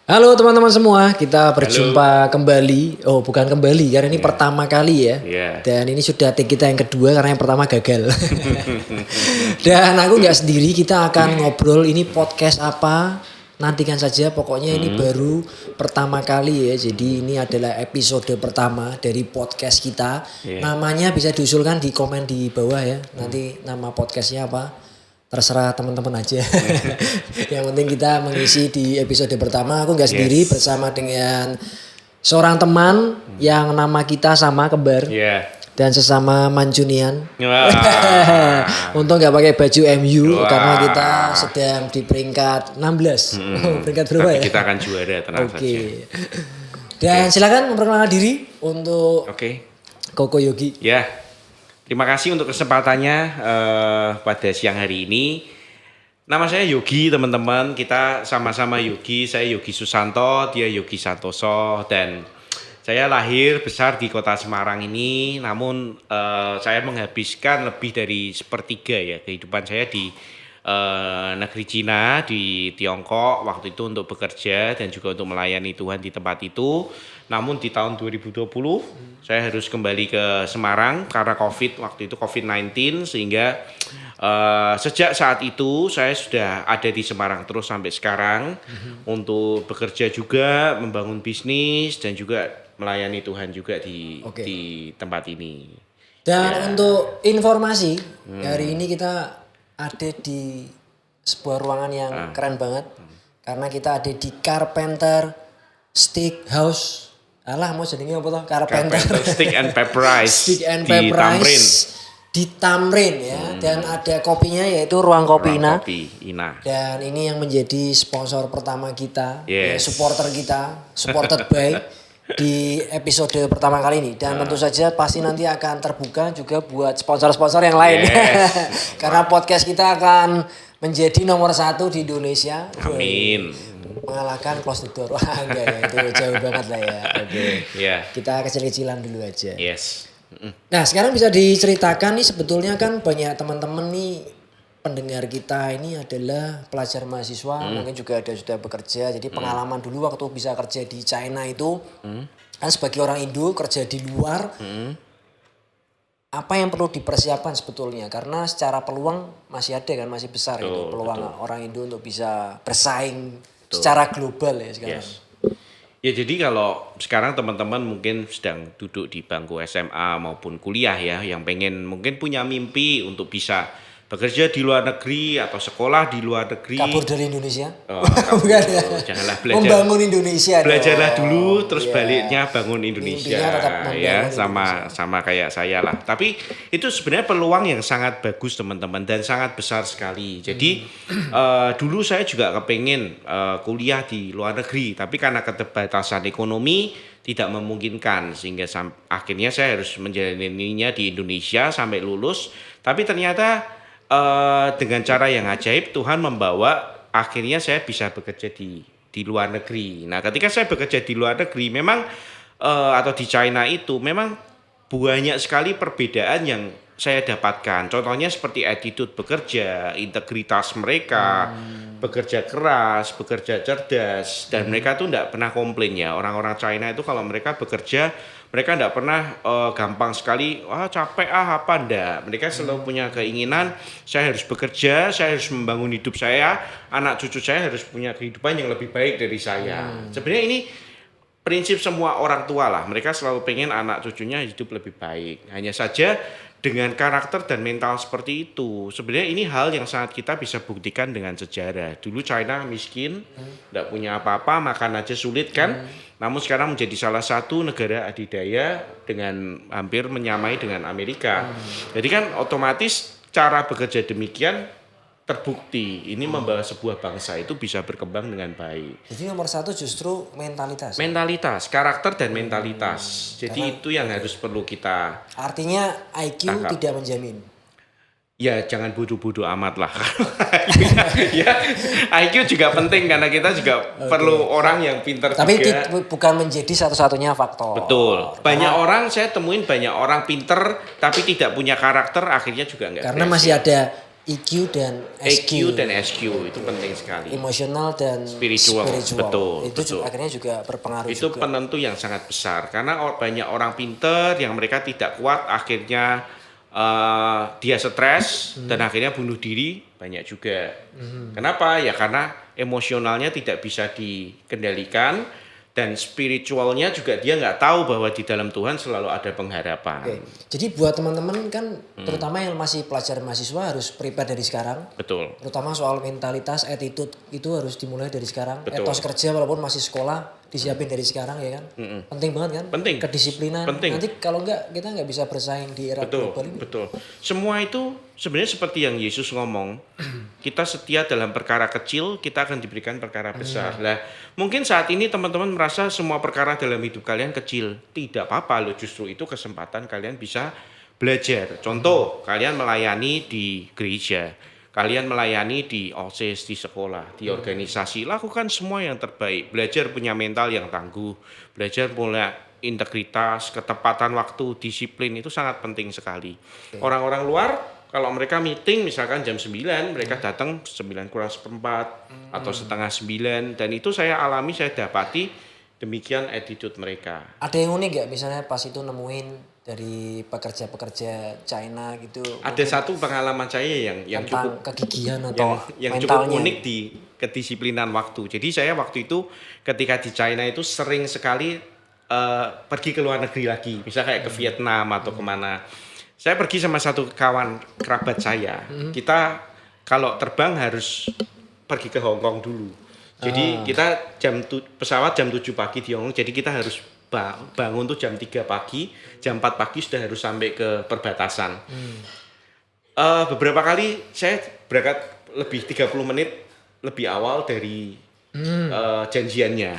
Halo teman-teman semua, kita berjumpa kembali. Oh, bukan kembali, karena ini pertama kali ya. Dan ini sudah take kita yang kedua karena yang pertama gagal. Dan aku nggak sendiri, kita akan ngobrol ini podcast apa. Nantikan saja, pokoknya ini baru pertama kali ya. Jadi ini adalah episode pertama dari podcast kita. Namanya bisa diusulkan di komen di bawah ya. Nanti nama podcastnya apa? Terserah teman-teman aja. Yang penting kita mengisi di episode pertama. Aku nggak sendiri, bersama dengan seorang teman yang nama kita sama, kembar. Dan sesama Mancunian. Untung nggak pakai baju MU karena kita sedang di peringkat 16. Peringkat berapa ya? Kita akan juara, tenang saja. Dan silakan memperkenalkan diri untuk Koko Yogi. Terima kasih untuk kesempatannya pada siang hari ini. Nama saya Yogi, teman-teman. Kita sama-sama Yogi. Saya Yogi Susanto, dia Yogi Santoso. Dan saya lahir besar di kota Semarang ini. Namun saya menghabiskan lebih dari sepertiga ya kehidupan saya di negeri Cina, di Tiongkok waktu itu untuk bekerja dan juga untuk melayani Tuhan di tempat itu. Namun di tahun 2020 saya harus kembali ke Semarang karena waktu itu COVID-19, sehingga sejak saat itu saya sudah ada di Semarang terus sampai sekarang untuk bekerja juga, membangun bisnis dan juga melayani Tuhan juga di tempat ini. Dan untuk informasi, hari ini kita ada di sebuah ruangan yang keren banget. Karena kita ada di Carpenter Steak House. Alah, mau jadinya apa tuh? Carpenter Steak and Pepper Rice. Steak and Pepper Rice di Tamrin ya. Dan ada kopinya, yaitu Ruang Kopi Ina. Dan ini yang menjadi sponsor pertama kita, supporter kita, supported by di episode pertama kali ini. Dan tentu saja pasti nanti akan terbuka juga buat sponsor-sponsor yang lain. Karena podcast kita akan menjadi nomor 1 di Indonesia. Amin. Mengalahkan Close the Door. Wah, enggak ya, itu jauh banget lah ya. Kita kecil-kecilan dulu aja. Nah, sekarang bisa diceritakan nih, sebetulnya kan banyak teman-teman nih pendengar kita ini adalah pelajar mahasiswa, mungkin juga ada sudah bekerja. Jadi pengalaman dulu waktu bisa kerja di China itu, kan sebagai orang Indo kerja di luar, apa yang perlu dipersiapkan sebetulnya? Karena secara peluang masih ada kan, masih besar gitu peluang orang Indo untuk bisa bersaing secara global ya sekarang. Ya, jadi kalau sekarang teman-teman mungkin sedang duduk di bangku SMA maupun kuliah ya, yang mungkin punya mimpi untuk bisa bekerja di luar negeri atau sekolah di luar negeri. Kabur dari Indonesia? Bukan ya. Janganlah belajar. Membangun Indonesia. Belajarlah dulu, terus baliknya bangun Indonesia. Ya, sama kayak saya lah. Tapi itu sebenarnya peluang yang sangat bagus teman-teman dan sangat besar sekali. Jadi dulu saya juga kepengen kuliah di luar negeri, tapi karena keterbatasan ekonomi tidak memungkinkan, sehingga akhirnya saya harus menjalaninya di Indonesia sampai lulus. Tapi ternyata dengan cara yang ajaib Tuhan membawa akhirnya saya bisa bekerja di luar negeri. Nah, ketika saya bekerja di luar negeri memang atau di China itu memang banyak sekali perbedaan yang saya dapatkan. Contohnya seperti attitude bekerja, integritas mereka, bekerja keras, bekerja cerdas, dan mereka tuh enggak pernah komplain ya. Orang-orang China itu kalau mereka bekerja, mereka enggak pernah gampang sekali, capek apa enggak. Mereka selalu punya keinginan, saya harus bekerja, saya harus membangun hidup saya, anak cucu saya harus punya kehidupan yang lebih baik dari saya. Sebenarnya ini prinsip semua orang tua lah. Mereka selalu pengen anak cucunya hidup lebih baik. Hanya saja dengan karakter dan mental seperti itu, sebenarnya ini hal yang sangat kita bisa buktikan dengan sejarah. Dulu China miskin, tidak punya apa-apa, makan aja sulit kan. Namun sekarang menjadi salah satu negara adidaya dengan hampir menyamai dengan Amerika. Jadi kan otomatis cara bekerja demikian terbukti ini membawa sebuah bangsa itu bisa berkembang dengan baik. Jadi nomor 1 justru mentalitas. Mentalitas, karakter dan mentalitas. Jadi karena itu yang harus perlu kita. Artinya IQ tidak menjamin. Ya jangan bodoh-bodoh amat lah. Ya, IQ juga penting karena kita juga perlu orang yang pintar juga. Tapi bukan menjadi satu-satunya faktor. Betul. Saya temuin banyak orang pintar tapi tidak punya karakter, akhirnya juga enggak. Karena masih ada EQ dan SQ itu penting sekali. Emosional dan spiritual. Betul. Itu akhirnya juga berpengaruh itu juga. penentu yang sangat besar karena banyak orang pinter yang mereka tidak kuat akhirnya dia stres dan akhirnya bunuh diri banyak juga. Kenapa? Ya karena emosionalnya tidak bisa dikendalikan dan spiritualnya juga dia nggak tahu bahwa di dalam Tuhan selalu ada pengharapan. Jadi buat teman-teman kan terutama yang masih pelajar mahasiswa harus prepare dari sekarang. Betul. Terutama soal mentalitas, attitude itu harus dimulai dari sekarang. Betul. Etos kerja walaupun masih sekolah disiapin dari sekarang ya kan. Penting banget kan? Penting. Kedisiplinan. Penting. Nanti kalau enggak kita nggak bisa bersaing di era global ini. Betul. Semua itu sebenarnya seperti yang Yesus ngomong, kita setia dalam perkara kecil, kita akan diberikan perkara besar. Lah, mungkin saat ini teman-teman merasa semua perkara dalam hidup kalian kecil. Tidak apa-apa loh, justru itu kesempatan kalian bisa belajar. Contoh, kalian melayani di gereja, kalian melayani di OSIS, di sekolah, di organisasi, lakukan semua yang terbaik. Belajar punya mental yang tangguh, belajar punya integritas, ketepatan waktu, disiplin itu sangat penting sekali. Orang-orang luar kalau mereka meeting misalkan jam 9, mereka datang 9 kurang seperempat atau setengah 9 dan itu saya alami, saya dapati demikian attitude mereka. Ada yang unik gak misalnya pas itu nemuin dari pekerja-pekerja China gitu? Ada satu pengalaman saya yang cukup kegigihan atau yang cukup unik di kedisiplinan waktu. Jadi saya waktu itu ketika di China itu sering sekali pergi ke luar negeri lagi, misalnya kayak ke Vietnam atau kemana. Saya pergi sama satu kawan kerabat saya. Kita kalau terbang harus pergi ke Hong Kong dulu. Jadi kita pesawat jam 7 pagi di Hong Kong. Jadi kita harus bangun tuh jam 3 pagi, jam 4 pagi sudah harus sampai ke perbatasan. Beberapa kali saya berangkat lebih 30 menit lebih awal dari janjiannya.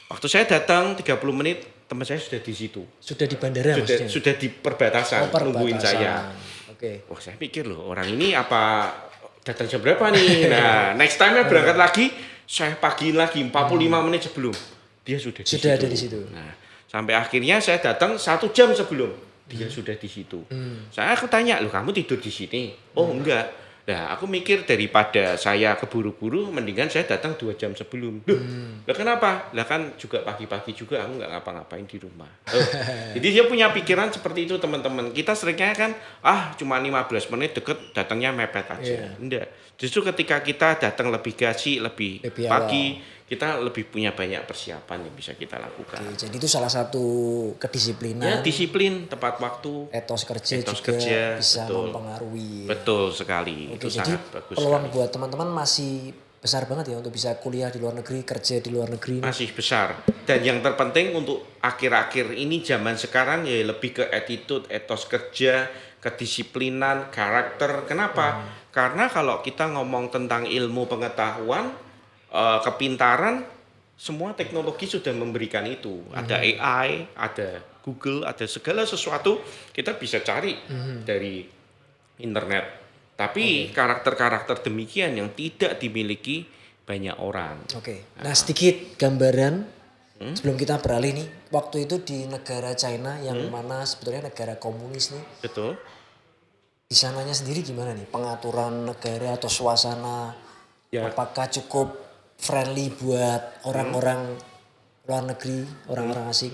Waktu saya datang 30 menit teman saya sudah di situ. Sudah di bandara maksudnya? Sudah di perbatasan, nungguin saya. Oke. Wah, saya pikir loh, orang ini apa datang jam berapa nih? Nah, next time-nya berangkat lagi, saya pagiin lagi 45 menit sebelum. Dia sudah ada di situ. Nah, sampai akhirnya saya datang 1 jam sebelum. Dia sudah di situ. Saya tanya, "Loh, kamu tidur di sini?" "Oh, enggak." Nah, aku mikir daripada saya keburu-buru, mendingan saya datang 2 jam sebelum. Lah kenapa? Lah kan juga pagi-pagi juga aku nggak ngapa-ngapain di rumah. Jadi dia punya pikiran seperti itu teman-teman. Kita seringnya kan, cuma 15 menit deket, datangnya mepet aja. Enggak. Justru ketika kita datang lebih pagi, kita lebih punya banyak persiapan yang bisa kita lakukan. Jadi itu salah satu kedisiplinan. Ya, disiplin, tepat waktu. Etos kerja bisa mempengaruhi. Betul sekali. Itu jadi sangat bagus. Peluang sekali. buat teman-teman masih besar banget ya untuk bisa kuliah di luar negeri, kerja di luar negeri. Masih besar. Dan yang terpenting untuk akhir-akhir ini zaman sekarang ya lebih ke attitude, etos kerja, kedisiplinan, karakter. Kenapa? Karena kalau kita ngomong tentang ilmu pengetahuan, kepintaran, semua teknologi sudah memberikan itu. Ada AI, ada Google, ada segala sesuatu kita bisa cari dari internet. Tapi karakter-karakter demikian yang tidak dimiliki banyak orang. Nah, sedikit gambaran sebelum kita beralih nih. Waktu itu di negara China yang mana sebetulnya negara komunis nih. Betul. Di sananya sendiri gimana nih pengaturan negara atau suasana? Ya. Apakah cukup friendly buat orang-orang luar negeri, orang-orang asing?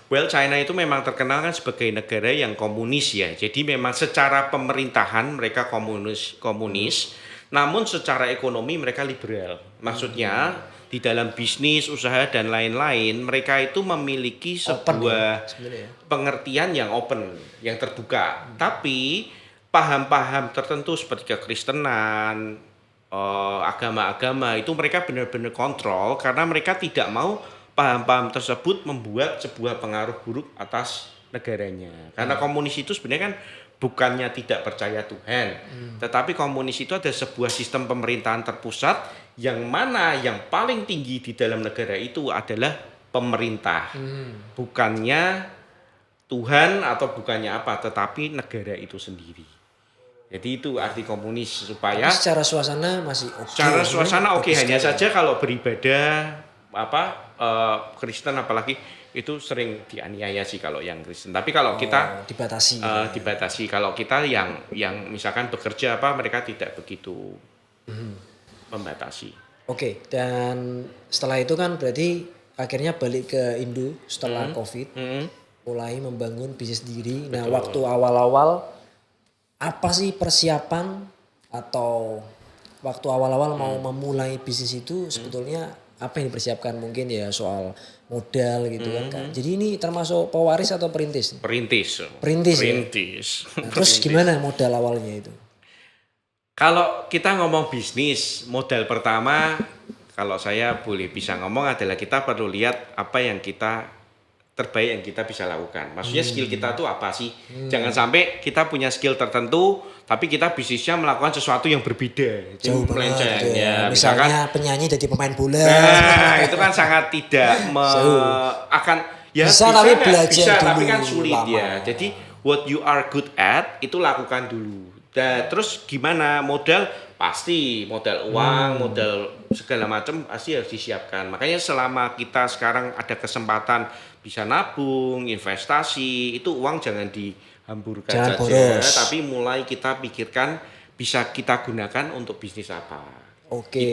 Well, China itu memang terkenal kan sebagai negara yang komunis ya. Jadi memang secara pemerintahan mereka komunis, namun secara ekonomi mereka liberal. Maksudnya di dalam bisnis, usaha dan lain-lain mereka itu memiliki sebuah pengertian yang open, yang terbuka. Tapi paham-paham tertentu seperti kekristenan, agama-agama itu mereka benar-benar kontrol karena mereka tidak mau paham-paham tersebut membuat sebuah pengaruh buruk atas negaranya. Karena komunis itu sebenarnya kan bukannya tidak percaya Tuhan, tetapi komunis itu ada sebuah sistem pemerintahan terpusat yang mana yang paling tinggi di dalam negara itu adalah pemerintah. Bukannya Tuhan atau bukannya apa, tetapi negara itu sendiri. Jadi itu arti komunis supaya. Tapi secara suasana masih oke. Secara suasana oke, hanya saja kalau beribadah Kristen apalagi itu sering dianiaya sih kalau yang Kristen. Tapi kalau kita dibatasi. Kalau kita yang misalkan bekerja mereka tidak begitu membatasi. Oke, dan setelah itu kan berarti akhirnya balik ke Indo setelah COVID, mulai membangun bisnis sendiri. Betul. Nah, waktu awal-awal apa sih persiapan atau waktu awal-awal mau memulai bisnis itu sebetulnya apa yang dipersiapkan? Mungkin ya soal modal gitu kan. Jadi ini termasuk pewaris atau perintis? Perintis. Nah, terus gimana modal awalnya itu? Kalau kita ngomong bisnis, modal pertama kalau saya boleh bisa ngomong adalah kita perlu lihat apa yang terbaik yang kita bisa lakukan. Maksudnya skill kita tuh apa sih? Jangan sampai kita punya skill tertentu tapi kita bisnisnya melakukan sesuatu yang berbeda. Jauh melenceng. Ya. Misalnya penyanyi jadi pemain bola. Nah, itu kan sangat tidak akan ya bisa tapi belajar dulu. Tapi kan sulit lama. Ya. Jadi what you are good at itu lakukan dulu. Dan terus gimana modal? Pasti modal uang, modal segala macam pasti harus disiapkan. Makanya selama kita sekarang ada kesempatan bisa nabung, investasi, itu uang jangan dihamburkan saja, boros. Tapi mulai kita pikirkan bisa kita gunakan untuk bisnis apa. Oke.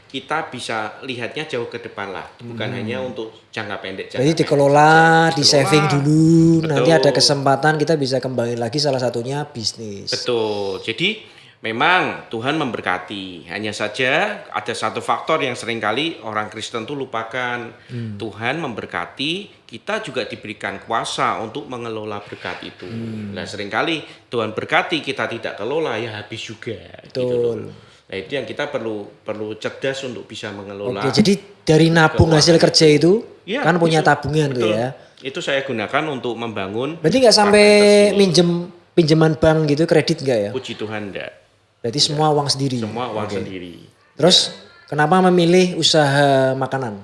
Kita bisa lihatnya jauh ke depan lah, bukan hanya untuk jangka pendek. Jadi dikelola, di saving dulu, betul. Nanti ada kesempatan kita bisa kembangin lagi salah satunya bisnis. Betul, jadi memang Tuhan memberkati, hanya saja ada satu faktor yang seringkali orang Kristen tuh lupakan. Tuhan memberkati, kita juga diberikan kuasa untuk mengelola berkat itu. Nah seringkali Tuhan berkati, kita tidak kelola, ya habis juga. Betul. Gitu loh. Nah itu yang kita perlu cerdas untuk bisa mengelola. Oke, jadi dari nabung hasil kerja itu ya, kan punya tabungan tuh ya. Itu saya gunakan untuk membangun. Berarti nggak sampai pinjaman bank gitu, kredit nggak ya? Puji Tuhan enggak. Berarti semua uang sendiri. Semua uang sendiri. Terus kenapa memilih usaha makanan?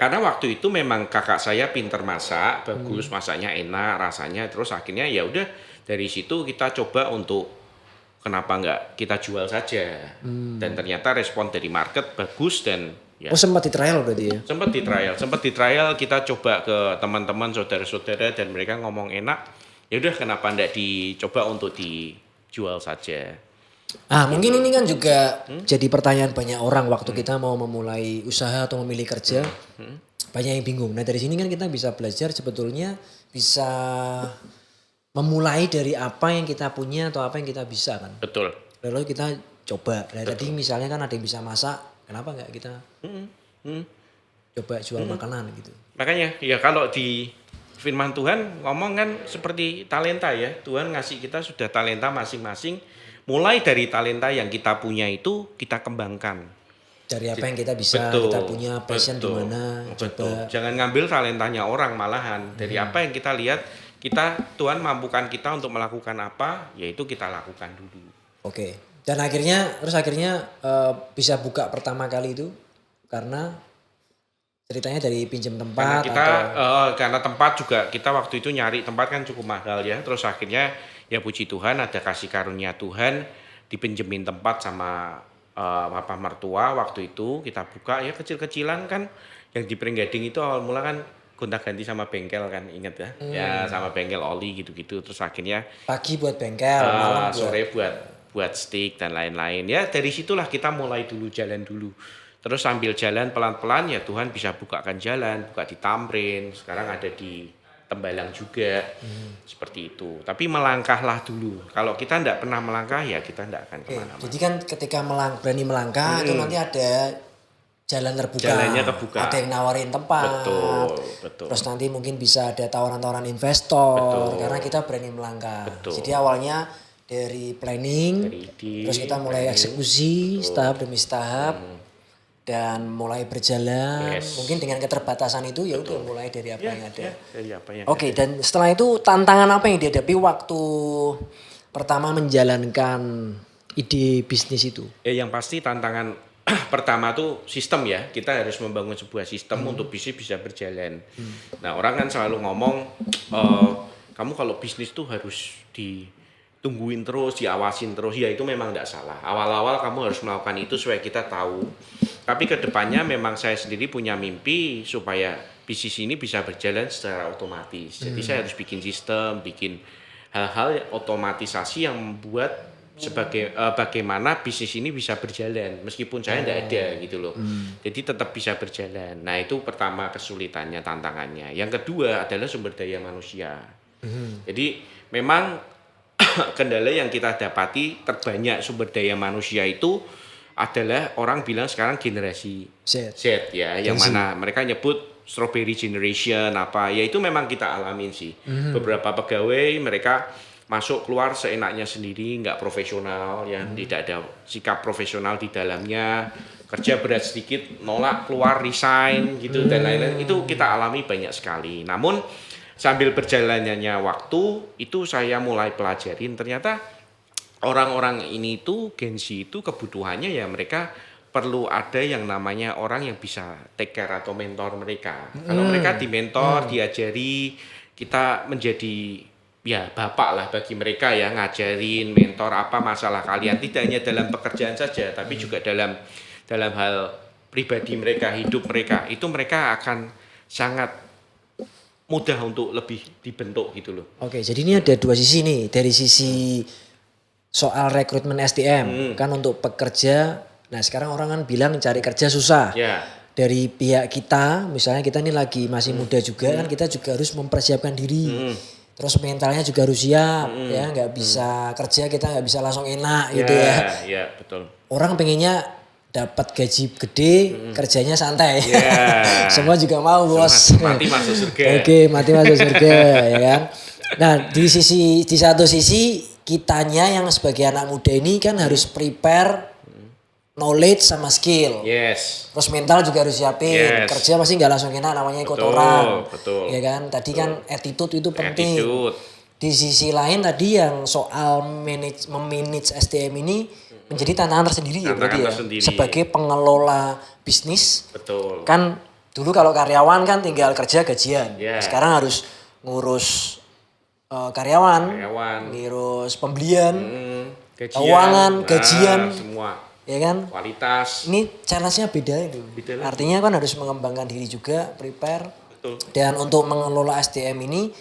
Karena waktu itu memang kakak saya pinter masak, bagus, masaknya enak, rasanya. Terus akhirnya ya udah dari situ kita coba untuk kenapa enggak kita jual saja. Dan ternyata respon dari market bagus dan ya. Oh sempat di trial berarti ya? Sempat di trial kita coba ke teman-teman, saudara-saudara dan mereka ngomong enak. Ya udah kenapa enggak dicoba untuk dijual saja. Mungkin ini kan juga jadi pertanyaan banyak orang waktu kita mau memulai usaha atau memilih kerja. Banyak yang bingung. Nah dari sini kan kita bisa belajar sebetulnya bisa memulai dari apa yang kita punya atau apa yang kita bisa kan. Betul. Lalu kita coba. Nah tadi misalnya kan ada yang bisa masak, kenapa nggak kita coba jual makanan gitu. Makanya ya kalau di firman Tuhan ngomong kan seperti talenta ya. Tuhan ngasih kita sudah talenta masing-masing. Mulai dari talenta yang kita punya itu kita kembangkan. Dari apa yang kita bisa, kita punya passion di mana, coba. Jangan ngambil talentanya orang malahan. Dari apa yang kita lihat, Tuhan mampukan kita untuk melakukan apa, yaitu kita lakukan dulu. Oke. Dan akhirnya bisa buka pertama kali itu karena ceritanya dari pinjam tempat. Karena tempat juga kita waktu itu nyari tempat kan cukup mahal ya. Terus akhirnya ya puji Tuhan ada kasih karunia Tuhan dipinjemin tempat sama papa mertua waktu itu kita buka ya kecil-kecilan kan yang di Pringgading itu awal mula kan gonta-ganti sama bengkel kan inget ya ya sama bengkel oli gitu-gitu terus akhirnya pagi buat bengkel malam sore buat steak dan lain-lain ya dari situlah kita mulai dulu jalan dulu terus sambil jalan pelan-pelan ya Tuhan bisa bukakan jalan buka di Tamrin sekarang ada di Tembalang juga seperti itu. Tapi melangkahlah dulu. Kalau kita tidak pernah melangkah ya kita tidak akan kemana-mana. Jadi kan ketika berani melangkah itu nanti ada jalan terbuka. Jalannya kebuka. Ada yang nawarin tempat. Betul. Terus nanti mungkin bisa ada tawaran-tawaran investor. Karena kita berani melangkah. Jadi awalnya dari planning, terus kita mulai eksekusi tahap demi tahap. Dan mulai berjalan mungkin dengan keterbatasan itu ya udah mulai dari apa yang ada. Oke, dan setelah itu tantangan apa yang dihadapi waktu pertama menjalankan ide bisnis itu? Yang pasti tantangan pertama tuh sistem ya. Kita harus membangun sebuah sistem untuk bisnis bisa berjalan. Nah, orang kan selalu ngomong kamu kalau bisnis tuh harus ditungguin terus, diawasin terus. Ya itu memang tidak salah. Awal-awal kamu harus melakukan itu supaya kita tahu. Tapi kedepannya memang saya sendiri punya mimpi supaya bisnis ini bisa berjalan secara otomatis. Jadi saya harus bikin sistem, bikin hal-hal otomatisasi yang membuat sebagai bagaimana bisnis ini bisa berjalan meskipun saya tidak ada gitu loh. Jadi tetap bisa berjalan. Nah, itu pertama kesulitannya, tantangannya. Yang kedua adalah sumber daya manusia. Jadi memang kendala yang kita dapati terbanyak sumber daya manusia itu adalah orang bilang sekarang generasi Z ya, yang mana mereka nyebut strawberry generation apa, ya itu memang kita alamin sih. Beberapa pegawai mereka masuk keluar seenaknya sendiri, nggak profesional ya, tidak ada sikap profesional di dalamnya, kerja berat sedikit nolak keluar, resign gitu dan lain-lain, itu kita alami banyak sekali. Namun sambil berjalannya waktu itu saya mulai pelajarin ternyata orang-orang ini tuh Gen Z itu kebutuhannya ya mereka perlu ada yang namanya orang yang bisa take care atau mentor mereka. Kalau mereka dimentor, diajari, kita menjadi ya bapak lah bagi mereka ya, ngajarin, mentor apa masalah kalian, tidak hanya dalam pekerjaan saja tapi juga dalam hal pribadi mereka, hidup mereka, itu mereka akan sangat mudah untuk lebih dibentuk gitu loh. Oke, jadi ini ada dua sisi nih, dari sisi soal rekrutmen SDM kan untuk pekerja. Nah, sekarang orang kan bilang cari kerja susah. Dari pihak kita, misalnya kita ini lagi masih muda juga kan, kita juga harus mempersiapkan diri. Terus mentalnya juga harus siap, ya nggak bisa kerja kita nggak bisa langsung enak gitu ya. Iya, betul. Orang pengennya dapat gaji gede, kerjanya santai. Semua juga mau bos. Mati masuk surga. Oke, mati masuk surga ya kan. Nah di satu sisi kitanya yang sebagai anak muda ini kan harus prepare knowledge sama skill. Terus mental juga harus siapin. Kerja pasti nggak langsung enak, namanya ikut orang. Ya kan. Tadi kan attitude itu penting. Di sisi lain tadi yang soal memanage SDM ini menjadi tantangan tersendiri ya berarti ya. Sebagai pengelola bisnis. Kan dulu kalau karyawan kan tinggal kerja gajian. Sekarang harus ngurus karyawan, ngurus pembelian, keuangan, gajian, semua. Ya kan? Kualitas. Ini challenge-nya beda itu. Artinya kan harus mengembangkan diri juga, prepare. Dan untuk mengelola SDM ini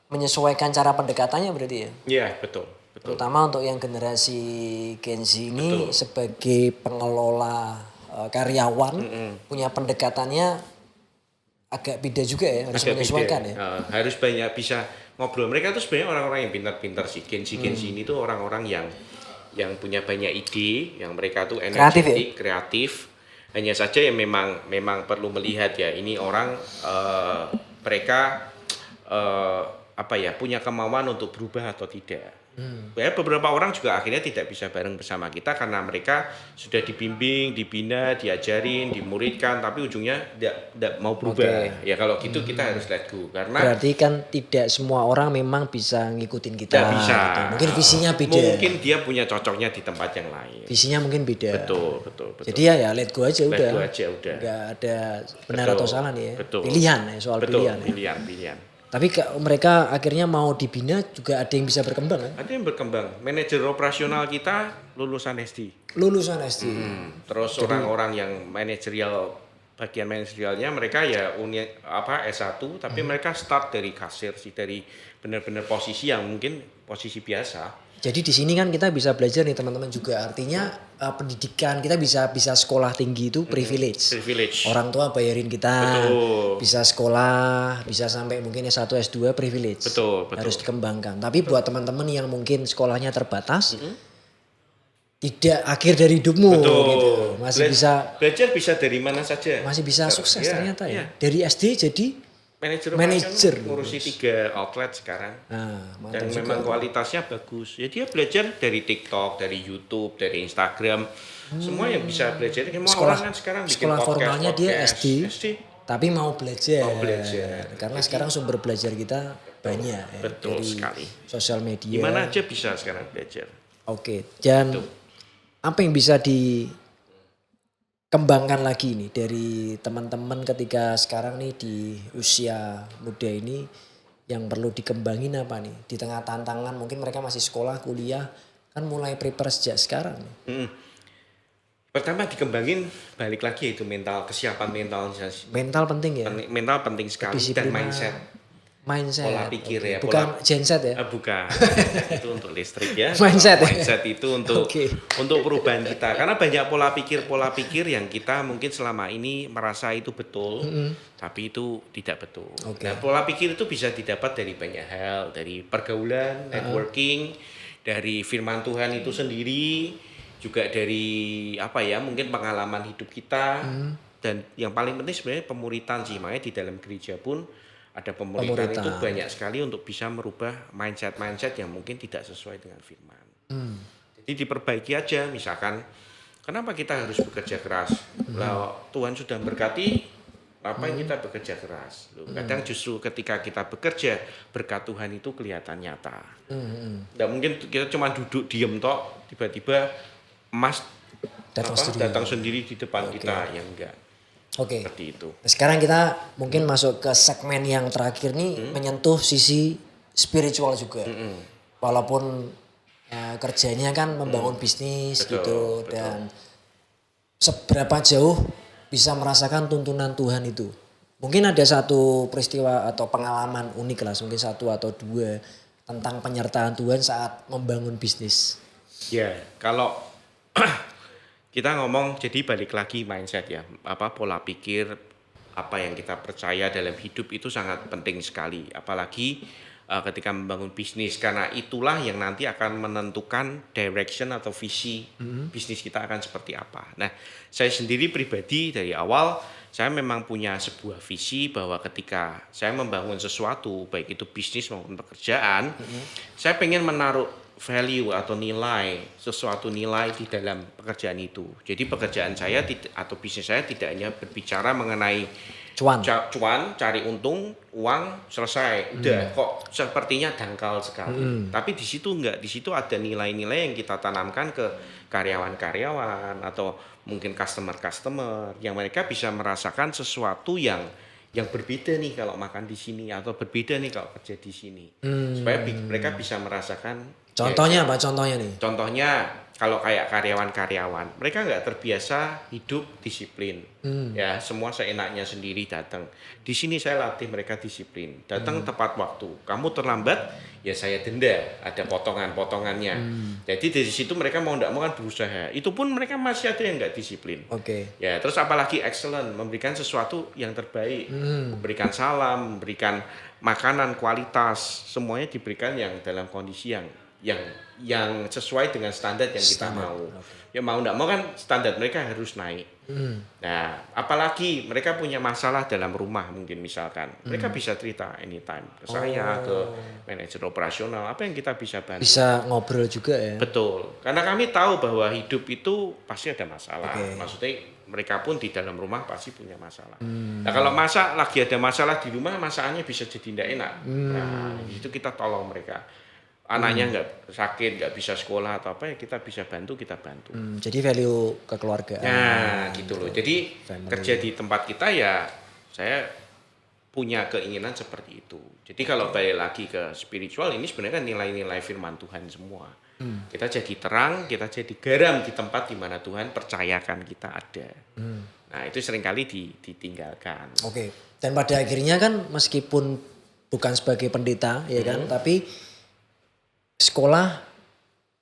menyesuaikan cara pendekatannya berarti ya? Iya, betul. Terutama untuk yang generasi Gen Z ini sebagai pengelola karyawan punya pendekatannya agak beda juga ya, harus menyesuaikan ya. Harus banyak bisa ngobrol. Mereka tuh sebenarnya orang-orang yang pintar-pintar sih. Gen Z ini tuh orang-orang yang punya banyak ide, yang mereka tuh energetik, kreatif. Hanya saja yang memang perlu melihat ya, ini orang mereka punya kemauan untuk berubah atau tidak. Ya, beberapa orang juga akhirnya tidak bisa bareng bersama kita karena mereka sudah dibimbing, dibina, diajarin, dimuridkan, tapi ujungnya tidak mau berubah. Ya kalau gitu kita harus let go karena berarti kan tidak semua orang memang bisa ngikutin kita. Tidak bisa. Gitu. Mungkin visinya beda. Mungkin dia punya cocoknya di tempat yang lain. Visinya mungkin beda. Betul. Jadi ya let go aja udah. Let go aja udah. Gak ada benar atau salah nih ya. Pilihan ya, soal pilihan. Pilihan. Tapi mereka akhirnya mau dibina juga ada yang bisa berkembang kan? Ada yang berkembang. Manajer operasional kita lulusan SD. Terus orang-orang yang bagian manajerialnya mereka ya S1 tapi mereka start dari kasir sih, dari benar-benar posisi yang mungkin posisi biasa. Jadi di sini kan kita bisa belajar nih teman-teman juga, artinya pendidikan kita bisa sekolah tinggi itu privilege. Orang tua bayarin kita, bisa sekolah, bisa sampai mungkin S1 S2 privilege. Betul. Harus dikembangkan. Tapi buat teman-teman yang mungkin sekolahnya terbatas, tidak akhir dari hidupmu gitu. Masih bisa belajar bisa dari mana saja. Masih bisa sukses ternyata ya. Dari SD jadi manajer ngurusi 3 outlet sekarang. Dan memang kualitasnya bagus. Ya dia belajar dari TikTok, dari YouTube, dari Instagram. Semua yang bisa belajar. Orang kan sekarang bikin sekolah formalnya dia SD. Tapi mau belajar. Karena sekarang sumber belajar kita banyak. Betul dari sekali. Sosial media. Gimana aja bisa sekarang belajar. Oke. Dan apa yang bisa dikembangkan lagi nih dari teman-teman ketika sekarang nih di usia muda ini, yang perlu dikembangin apa nih di tengah tantangan? Mungkin mereka masih sekolah, kuliah, kan mulai prepare sejak sekarang nih. Pertama dikembangin, balik lagi itu mental, kesiapan mental. Mental penting ya. Mental penting sekali dan mindset. Pola pikir ya. Bukan genset ya. Bukan. Itu untuk listrik ya. Mindset itu untuk perubahan kita. Karena banyak pola pikir yang kita mungkin selama ini merasa itu betul, tapi itu tidak betul. Nah, pola pikir itu bisa didapat dari banyak hal, dari pergaulan, networking, dari firman Tuhan itu sendiri, juga dari mungkin pengalaman hidup kita, dan yang paling penting sebenarnya pemuritan sih. Makanya di dalam gereja pun ada pemuritan itu banyak sekali untuk bisa merubah mindset yang mungkin tidak sesuai dengan firman. Jadi diperbaiki aja, misalkan kenapa kita harus bekerja keras? Tuhan sudah berkati, ngapain kita bekerja keras? Kadang justru ketika kita bekerja, berkat Tuhan itu kelihatan nyata. Nggak mungkin kita cuma duduk diem tok, tiba-tiba emas datang sendiri di depan kita, yang enggak. Seperti itu. Sekarang kita mungkin masuk ke segmen yang terakhir nih, menyentuh sisi spiritual juga. Walaupun kerjanya kan membangun bisnis gitu, dan seberapa jauh bisa merasakan tuntunan Tuhan itu. Mungkin ada satu peristiwa atau pengalaman unik lah, mungkin satu atau dua tentang penyertaan Tuhan saat membangun bisnis. Ya, kalau kita ngomong, jadi balik lagi mindset ya, pola pikir, apa yang kita percaya dalam hidup itu sangat penting sekali, apalagi ketika membangun bisnis, karena itulah yang nanti akan menentukan direction atau visi bisnis kita akan seperti apa. Nah, saya sendiri pribadi dari awal saya memang punya sebuah visi bahwa ketika saya membangun sesuatu, baik itu bisnis maupun pekerjaan, saya pengen menaruh value atau nilai, sesuatu nilai di dalam pekerjaan itu. Jadi pekerjaan saya atau bisnis saya tidak hanya berbicara mengenai cuan, cari untung, uang, selesai. Udah, kok sepertinya dangkal sekali. Tapi di situ enggak, di situ ada nilai-nilai yang kita tanamkan ke karyawan-karyawan atau mungkin customer-customer yang mereka bisa merasakan sesuatu yang berbeda nih kalau makan di sini, atau berbeda nih kalau kerja di sini. Supaya mereka bisa merasakan. Contohnya apa contohnya nih? Contohnya kalau kayak karyawan-karyawan, mereka nggak terbiasa hidup disiplin. Ya, semua seenaknya sendiri datang. Di sini saya latih mereka disiplin. Datang tepat waktu. Kamu terlambat, ya saya denda. Ada potongan-potongannya. Jadi dari situ mereka mau nggak mau kan berusaha. Itu pun mereka masih ada yang nggak disiplin. Ya, terus apalagi excellent, memberikan sesuatu yang terbaik, memberikan salam, memberikan makanan kualitas, semuanya diberikan yang dalam kondisi yang sesuai dengan standar yang kita mau. Ya mau enggak mau kan standar mereka harus naik. Nah, apalagi mereka punya masalah dalam rumah mungkin misalkan. Mereka bisa cerita anytime ke saya, ke manajer operasional, apa yang kita bisa bantu. Bisa ngobrol juga ya. Betul. Karena kami tahu bahwa hidup itu pasti ada masalah. Maksudnya mereka pun di dalam rumah pasti punya masalah. Nah, kalau lagi ada masalah di rumah, masalahnya bisa jadi tidak enak. Nah, itu kita tolong mereka. Anaknya nggak sakit, nggak bisa sekolah atau apa, ya kita bisa bantu, kita bantu. Jadi value kekeluargaan. Nah, gitu loh. Jadi kerja di tempat kita ya, saya punya keinginan seperti itu. Jadi kalau balik lagi ke spiritual, ini sebenarnya kan nilai-nilai firman Tuhan semua. Kita jadi terang, kita jadi garam di tempat di mana Tuhan percayakan kita ada. Nah, itu seringkali ditinggalkan. Dan pada akhirnya kan meskipun bukan sebagai pendeta, ya kan, tapi sekolah,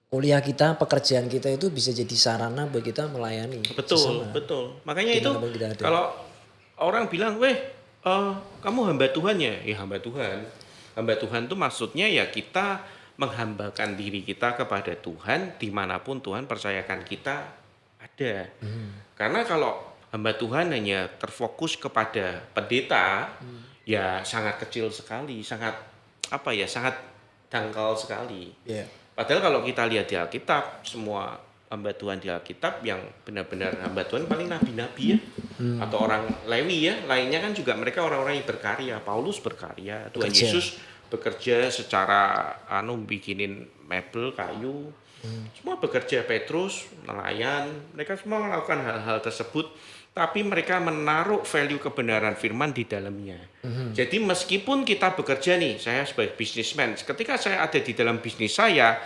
kuliah kita, pekerjaan kita itu bisa jadi sarana buat kita melayani. Betul. Makanya itu kalau orang bilang, kamu hamba Tuhan ya? Ya hamba Tuhan. Hamba Tuhan itu maksudnya ya kita menghambakan diri kita kepada Tuhan dimanapun Tuhan percayakan kita ada. Karena kalau hamba Tuhan hanya terfokus kepada pendeta, ya sangat kecil sekali, sangat dangkal sekali. Padahal kalau kita lihat di Alkitab, semua hamba Tuhan di Alkitab yang benar-benar hamba Tuhan paling nabi-nabi ya, atau orang Lewi ya, lainnya kan juga mereka orang-orang yang berkarya. Paulus berkarya, Tuhan Yesus bekerja secara bikinin mebel, kayu, semua bekerja. Petrus nelayan, mereka semua melakukan hal-hal tersebut tapi mereka menaruh value kebenaran firman di dalamnya. Jadi meskipun kita bekerja nih, saya sebagai businessman, ketika saya ada di dalam bisnis saya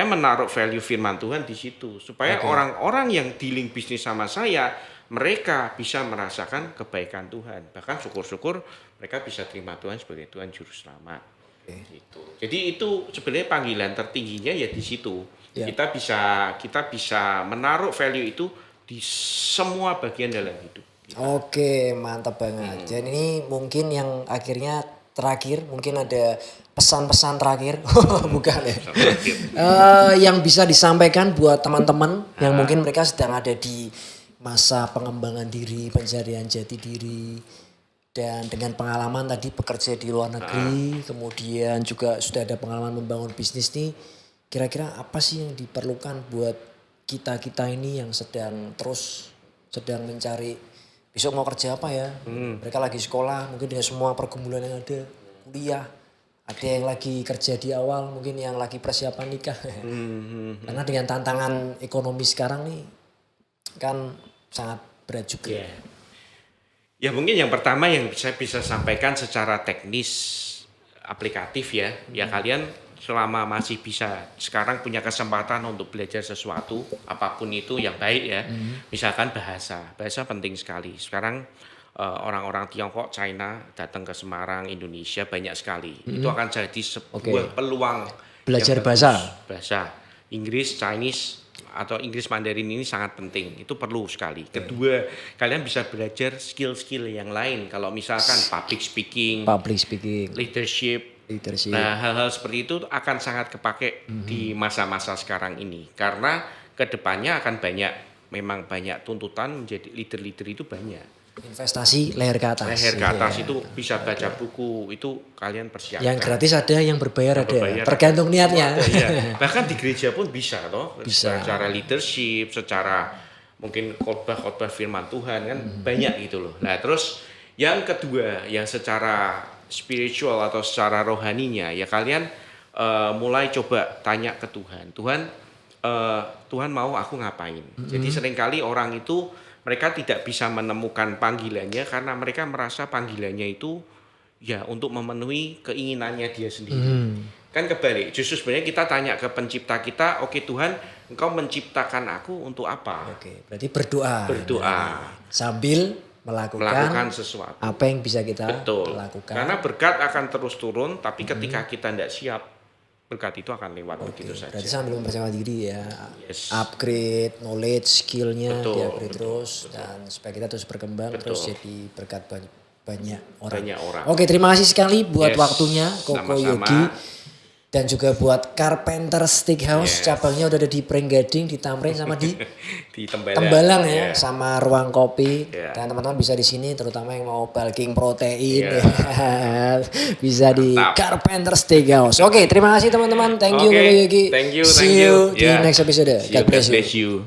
menaruh value firman Tuhan di situ supaya orang-orang yang dealing bisnis sama saya, mereka bisa merasakan kebaikan Tuhan. Bahkan syukur-syukur mereka bisa terima Tuhan sebagai Tuhan juru selamat. Gitu. Jadi itu sebenarnya panggilan tertingginya ya di situ. Kita bisa menaruh value itu di semua bagian dalam hidup. Oke, mantap banget. Jadi ini mungkin yang akhirnya terakhir, mungkin ada pesan-pesan terakhir, bukan ya? Yang bisa disampaikan buat teman-teman yang mungkin mereka sedang ada di masa pengembangan diri, pencarian jati diri, dan dengan pengalaman tadi bekerja di luar negeri, kemudian juga sudah ada pengalaman membangun bisnis nih. Kira-kira apa sih yang diperlukan buat kita ini yang sedang mencari besok mau kerja apa ya? Mereka lagi sekolah, mungkin dengan semua pergumulan yang ada, kuliah, ada yang lagi kerja di awal, mungkin yang lagi persiapan nikah. Karena dengan tantangan ekonomi sekarang nih kan sangat berat juga. Ya mungkin yang pertama yang saya bisa sampaikan secara teknis aplikatif ya kalian selama masih bisa sekarang punya kesempatan untuk belajar sesuatu apapun itu yang baik ya, misalkan bahasa penting sekali. Sekarang orang-orang Tiongkok, China datang ke Semarang, Indonesia banyak sekali. Itu akan jadi sebuah peluang belajar bahasa Inggris, Chinese atau Inggris Mandarin ini sangat penting. Itu perlu sekali. Kedua, kalian bisa belajar skill-skill yang lain. Kalau misalkan public speaking, leadership. Nah, hal-hal seperti itu akan sangat kepake di masa-masa sekarang ini. Karena kedepannya akan memang banyak tuntutan menjadi leader-leader itu banyak. Investasi leher ke atas. Itu bisa baca buku, itu kalian persiapkan. Yang gratis ada, yang berbayar ada. Tergantung niatnya. Bahkan di gereja pun bisa toh. Secara leadership, secara mungkin khotbah firman Tuhan kan banyak gitu loh. Nah, terus yang kedua, yang secara spiritual atau secara rohaninya ya kalian mulai coba tanya ke Tuhan. Tuhan mau aku ngapain? Jadi seringkali orang itu mereka tidak bisa menemukan panggilannya karena mereka merasa panggilannya itu ya untuk memenuhi keinginannya dia sendiri. Kan kebalik, justru sebenarnya kita tanya ke pencipta kita, oke Tuhan, Engkau menciptakan aku untuk apa? Oke, berarti berdoa. Sambil melakukan sesuatu. Apa yang bisa kita lakukan. Karena berkat akan terus turun, tapi ketika kita tidak siap, berkat itu akan lewat begitu saja. Berarti sambil mempersiapkan diri ya, upgrade knowledge, skillnya di-upgrade terus, dan supaya kita terus berkembang, terus jadi berkat banyak orang. Oke, terima kasih sekali buat waktunya Koko Yogi. Dan juga buat Carpenter Steakhouse, cabangnya udah ada di Pringgading, di Tamrin sama di Tembalang ya, sama Ruang Kopi. Dan teman-teman bisa di sini, terutama yang mau bulking protein, bisa di Carpenter Steakhouse. Oke, terima kasih teman-teman. Thank you Koko Yogi. Thank you. See you di next episode. God bless you.